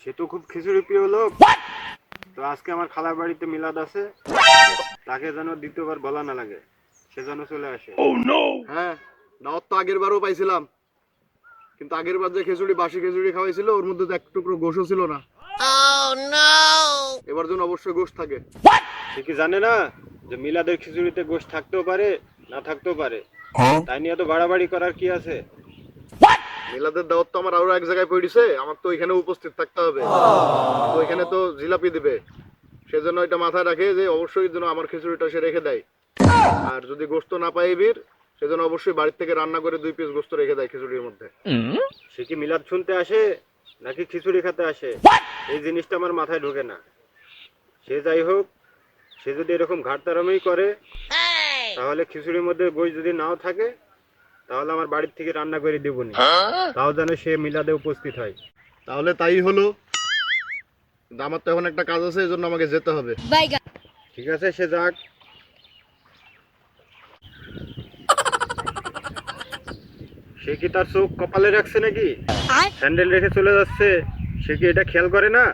সে তো খুব খিচুড়ি প্রিয় লোক। তো আজকে আমার খালার বাড়িতে মিলাদ আছে, তাকে যেন দ্বিতীয়বার বলা না লাগে, সে যেন চলে আসে। হ্যাঁ, দাওয়াত তো আগের বারও পাইছিলাম, কিন্তু আগের বার যে খিচুড়ি বাসি খিচুড়ি খাওয়াইছিল ওর মধ্যে তো এক টুকরো গোশও ছিল না। এবার যেন অবশ্যই গোশ থাকে। সে কি জানে না যে মিলাদের খিচুড়িতে গোশত থাকতেও পারে, না থাকতেও পারে? তাই নিয়ে তো বাড়াবাড়ি করার কি আছে? মিলাদের দাওয়াত তো আমার আরো এক জায়গায় পড়িছে, আমার তো ওইখানে উপস্থিত থাকতে হবে। তো ওইখানে তো জিলাপি দিবে, সেজন্য এটা মাথায় রাখে যে অবশ্যই যেন আমার খিচুড়িটা সে রেখে দেয়। আর যদি গোশত না পাই বীর, সেজন্য অবশ্যই বাড়ির থেকে রান্না করে 2 পিস গোশত রেখে দেয় খিচুড়ির মধ্যে। সে কি মিলাদ শুনতে আসে নাকি খিচুড়ি খেতে আসে? এই জিনিসটা আমার মাথায় ঢোকে না। সে যাই হোক, সে যদি এরকম ঘাটতারামি করে, তাহলে খিচুড়ির মধ্যে গোশ যদি নাও থাকে, তাহলে আমার বাড়ির থেকে রান্না করে দেবনি, তাও যেন সে মিলাদে উপস্থিত হয়। তাহলে তাই হলো, কিন্তু আমার তো এখন একটা কাজ আছে, এজন্য আমাকে যেতে হবে। ঠিক আছে, সে যাক। সে কি তার চোখ কপালে রাখছে নাকি? স্যান্ডেল রেখে চলে যাচ্ছে, সে কি এটা খেয়াল করে না?